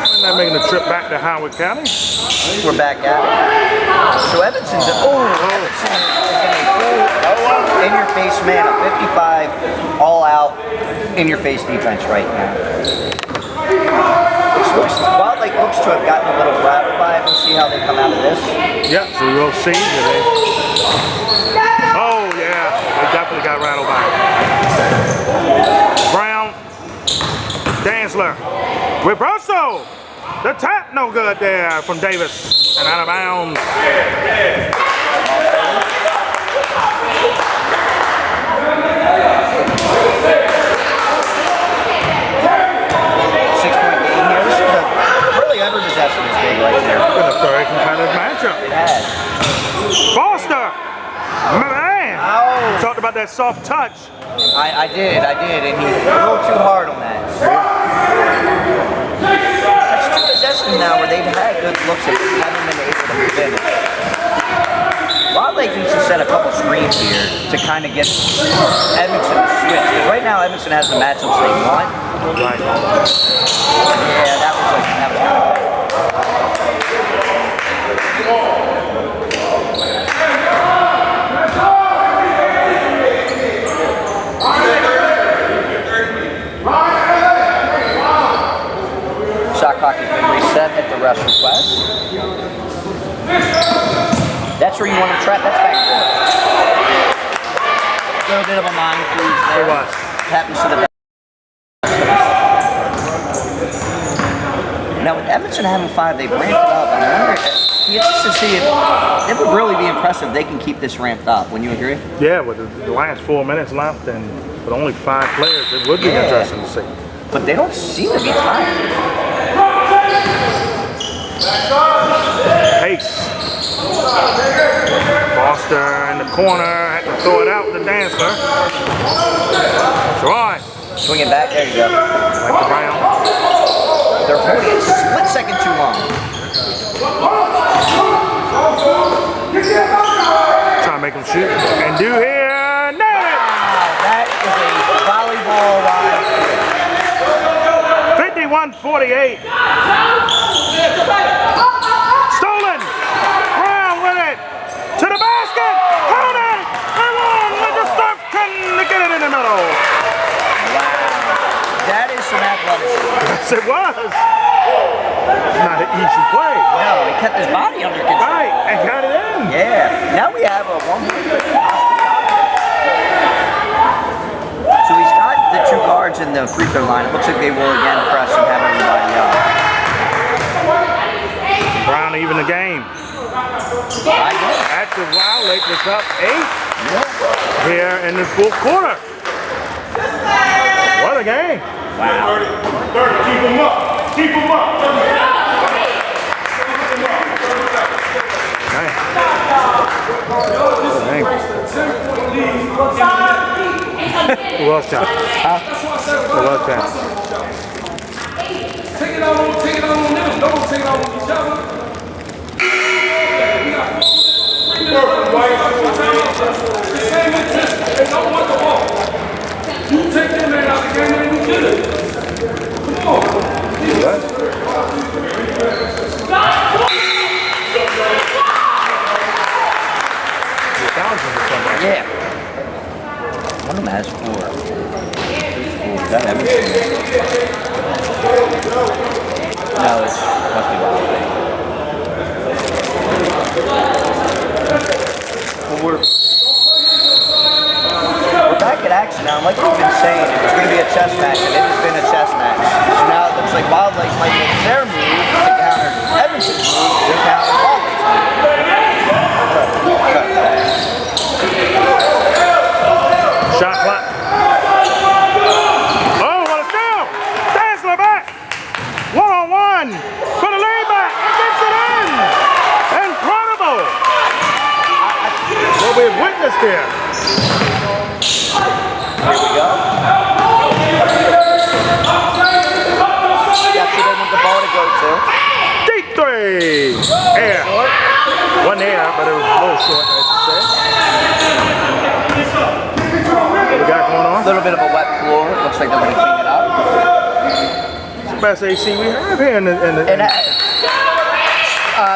And they're making a trip back to Howard County. We're back at it. So Edmondson's Edmondson is in a full in-your-face man, a 55 all-out in-your-face defense right now. Wilde looks to have gotten a little rattled by it. We'll see how they come out of this. Yep, so we'll see. Oh, yeah, they definitely got rattled by it. Brown, Danzler, reversal. The tap, no good there from Davis, and out of bounds. 6-point game here. This is really every possession is big right there. It's a very competitive matchup. It has. Ball Man! Ow. Talked about that soft touch. I did, and he a little too hard on that. That's two possessions now where they've had good looks at it, haven't been able to finish. Wilde needs to set a couple screens here to kind of get Edmondson to switch. Because right now Edmondson has the matchups they want. Right. Yeah, that was kind of bad. Shot clock has been reset at the ref's request. That's where you want to trap. That's back court. A little bit of a mind freeze there. It was. Happens to the back. Now with Edmondson having 5, they've ramped it up. And I wonder, just to see if it would really be impressive if they can keep this ramped up. Wouldn't you agree? Yeah, with the last 4 minutes left and with only 5 players, it would be interesting to see. But they don't seem to be tired. Pace. Foster in the corner, had to throw it out to Dancer. Troy. Swing it back, there you go. Like the Brown. They're holding it a split second too long. Trying to make them shoot. And do here, nail it! That is a volleyball line. 51-48. Stolen. Brown with it. To the basket. Count it. And one with the Sturfton to get it in the middle. That is some athleticism. Yes, it was. Not an easy play. No, he kept his body under control. Right, and got it in. Yeah. Now we have a 1 So he's got the 2 guards in the free throw line. It looks like they will again press and have everybody up. Brown even the game. After Wilde was up 8 here in the fourth quarter. What a game. Wow. 30, keep him up. Keep him up. Dang. Who else got it? Who else got it? Take it out on them. Don't take it out on each other. The same intent. They don't want the ball. You take them man out the game and you get it. Come on. Yeah. One of them has 4. Is that Edmondson? No, it's must be Wilde. Well, we're back at action now. Like we've been saying, it was going to be a chess match, and it has been a chess match. So now it looks like Wilde might make their move to counter Edmondson's move to counter Wilde's Shot clock. Oh, what a steal! Dazzler back. 1-on-1 for the lead back. He gets it in. Incredible. What we've witnessed here. Here we go. That's who they want the ball to go to. Deep 3. Air. One air, but it was a little short, as you said. What we got going on? A little bit of a wet floor. Looks like they're going to clean it up. It's the best AC we have here in the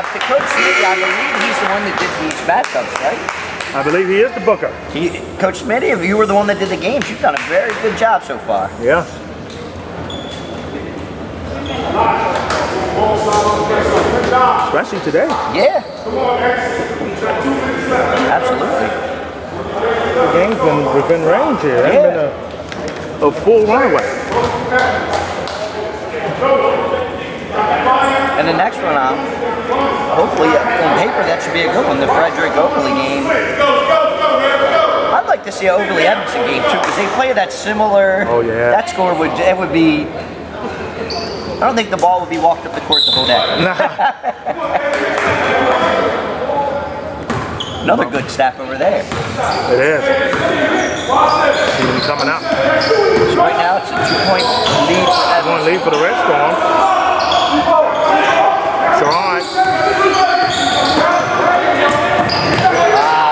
To Coach Smitty, I believe he's the one that did these matchups, right? I believe he is the booker. Coach Smitty, if you were the one that did the games, you've done a very good job so far. Yes. Especially today. Yeah. Absolutely. The game's been within range here. It hasn't been a full runaway. And the next one out, hopefully on paper that should be a good one. The Frederick Oakley game. I'd like to see an Oakley Edmondson game too, because they play that similar. Oh yeah. That score would be. I don't think the ball would be walked up the court the whole day. Another good staff over there. It is. See them coming up. So right now it's a 2-point lead for One Edmondson. lead for the Red Storm. So on.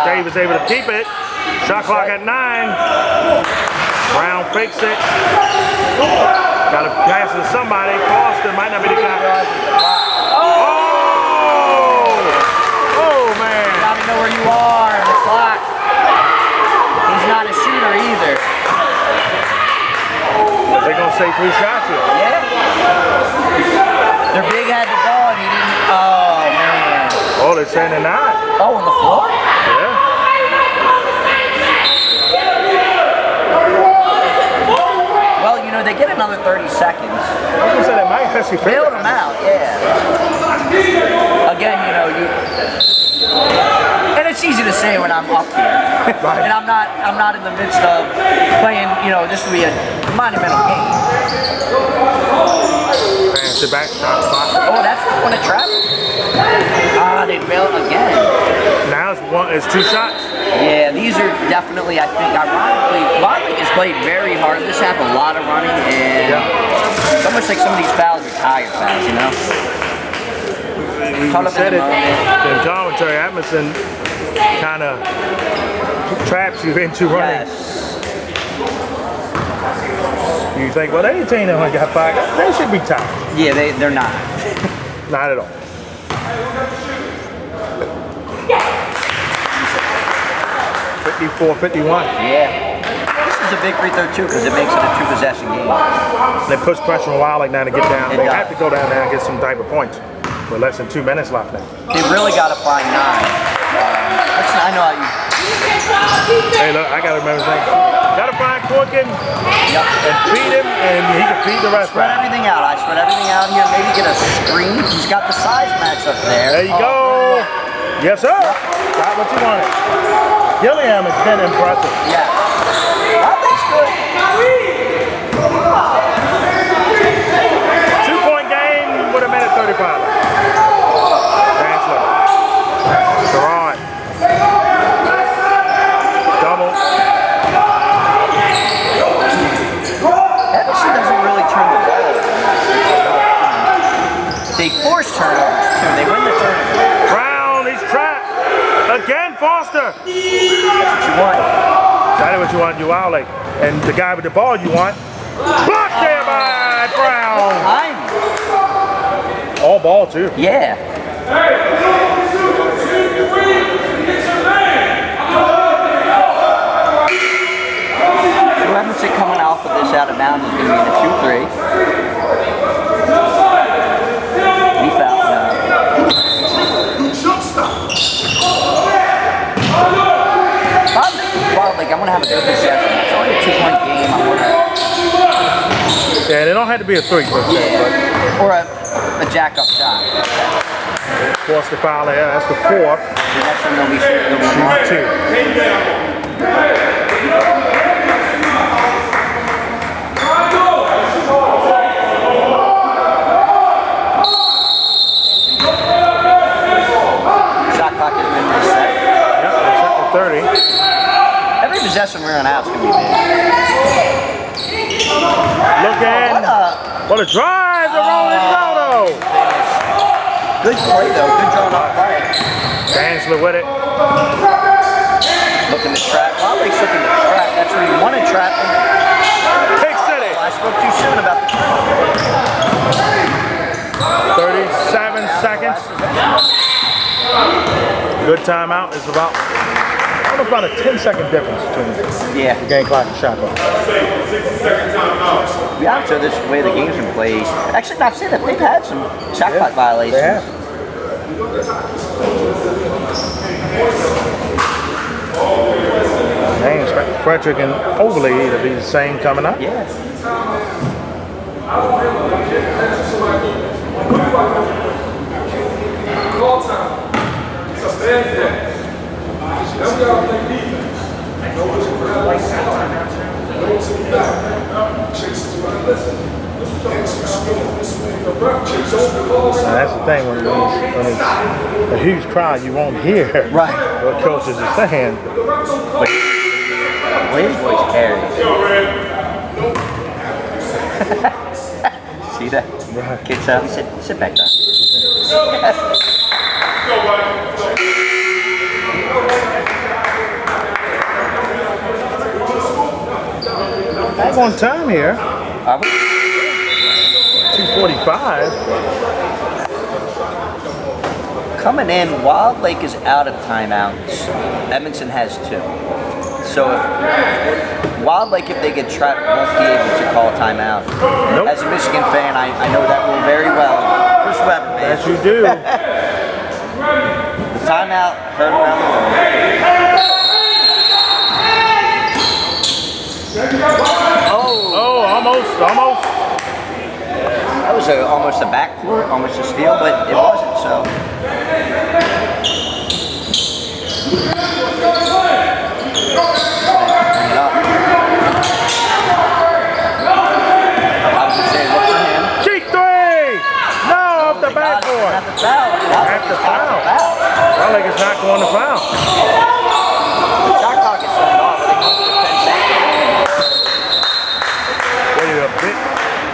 Dave is able to keep it. Shot clock at 9. Brown fakes it. Got to pass to somebody. Foster might not be the guy. Oh, man. You gotta know where you are in the clock. He's not a shooter either. They're going to say 3 shots here. Yeah. Their big had the ball and he didn't. Oh, man. Oh, they're saying they're not. Oh, on the floor? Yeah. Well, you know, they get another 30 seconds. I was going to say that might actually fail Bailed them out, yeah. Again, you know, and it's easy to say when I'm up here. Right. And I'm not in the midst of playing, you know, this will be a monumental game. Pass it back, shot clock. Oh, that's one of trap. Ah, they bailed again. Now it's 2 shots. Yeah, these are definitely, I think, ironically, Wilde has played very hard this half, a lot of running, and it's almost like some of these fouls are tired fouls, you know? We said it in commentary. Edmondson kind of traps you into running. Yes. You think, well, any team that only got 5 guys, they should be tired. Yeah, they're not. Not at all. 54-51. Yeah. This is a big free throw, too, because it makes it a 2-possession game. They push pressure on Wilde now to get down. It They does. have to go down there and get some type of points. With less than 2 minutes left now. They really got to find 9. I know how you... Hey, look, I got to remember saying, got to find Corkin and feed him, and he can feed the rest. Spread everything out. I spread everything out here. Maybe get a screen. He's got the size match up there. There you go. Yes, sir. Got what you wanted. Gilliam has been impressive. Yeah. That looks good. 2-point game with a minute 35 left. Chancellor. Saran. Double. Edmondson doesn't really turn the ball. They force turnovers, too. They win the tournament. Brown, he's trapped. Again, Foster. That's what you want. Exactly what you want, you Wilde. And the guy with the ball you want. Blocked there by Brown. Behind. All ball, too. Yeah. So Edmondson coming off of this out of bounds is going to be in a 2-3. He fouled. Like, I'm going to have a good possession. It's only a 2-point game. I'm going to... Yeah, they don't have to be a 3 per se, but Or a jack-up shot. force the foul there. That's the 4th. The next one they'll be shooting. They'll be 2. Shot clock has been reset. Yep, that's up to 30. Every possession we're on out's going to be big. Looking. What a drive to Rolling Roto. Good play, though. Good drawn up play. Chancellor with it. Looking to trap. Wilde's looking to trap. That's where you want to trap him. Big City. I spoke too soon about the trap. 37 seconds. Good timeout. It's about, almost about a 10-second difference between Yeah. the game clock and shot clock. To be honest with you, this way the game's been played. Actually, not saying that they've had some shot clock violations. They have. Man, Frederick and Overley to be the same coming up. Yeah. Call time. It's a stand there. Now we gotta play defense. Know what you're doing. Know what's in the back. Chases what I listen. The ref chase over the ball. Now that's the thing, when it's a huge crowd, you won't hear Right. what coach is saying. Well, his voice carries. See that? Kicks out. He said, sit back down. Back on time here. Are we? 2:45. Coming in, Wild Lake is out of timeouts. Edmondson has 2. So if Wild Lake, if they get trapped, won't be able to call a timeout. Nope. As a Michigan fan, I know that rule very well. Chris Webber, man. Yes, you do. The timeout heard around the room. Oh, almost. That was almost a backcourt, almost a steal, but it wasn't, so. Bring it up. I was going to say, look for him. Cheek 3! No, off the backboard. At the foul. At the foul. Wild Lake is not going to foul. The shot clock is turned off. I think it's 10 seconds. Waited a bit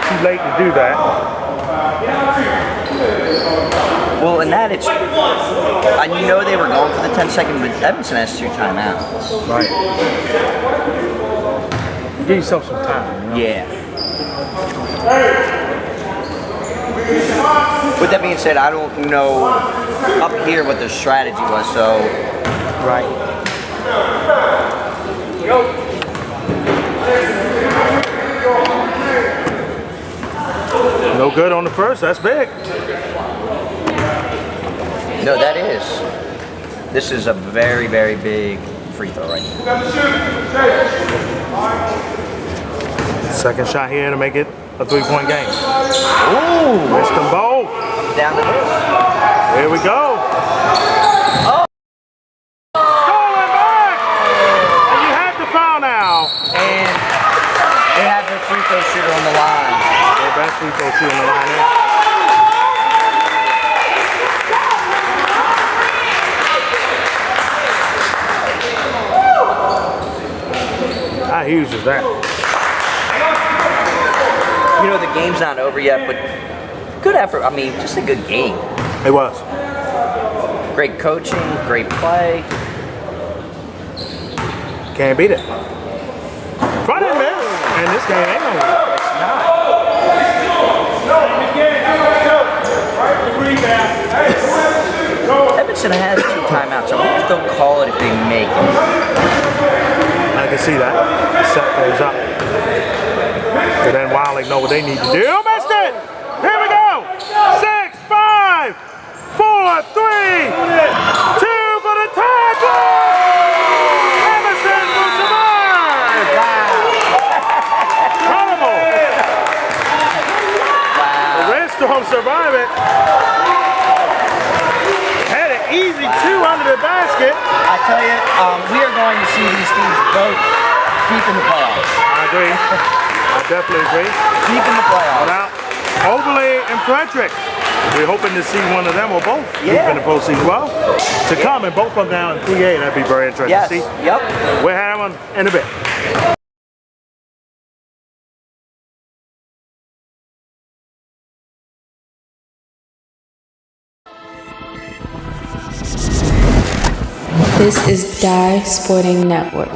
too late to do that. Well, in that, it's. I know they were going for the 10-second, but Edmondson has 2 timeouts. Right. Give yourself some time. You know? Yeah. With that being said, I don't know up here what their strategy was, so. Right. No good on the first. That's big. No, that is. This is a very, very big free throw right now. Second shot here to make it a 3-point game. Ooh! Missed them both. Down the hill. Here we go. Oh! Going back! And you have the foul now. And they have their free throw shooter on the line. Their best free throw shooter on the line here. How huge is that? You know, the game's not over yet, but good effort. I mean, just a good game. It was. Great coaching, great play. Can't beat it. Front end, man. And this game ain't over. It's not. Edmondson has 2 timeouts. I wonder if they'll call it if they make it. I can see that. Set things up. And then Wilde know what they need to do. Missed it! Here we go! 6, 5, 4, 3, 2 for the tie break! Edmondson will survive! Incredible! Wow. The rest of them survive it. Had an easy 2 under the basket. I tell you, we are going to see these teams both deep in the playoffs. I agree. I definitely agree. Deep in the playoffs. Now, Overlay and Frederick. We're hoping to see one of them or both deep in the postseason. Well, to come and both of them down in 3A, that'd be very interesting Yes. to see. Yep. We'll have one in a bit. This is Die Sporting Network.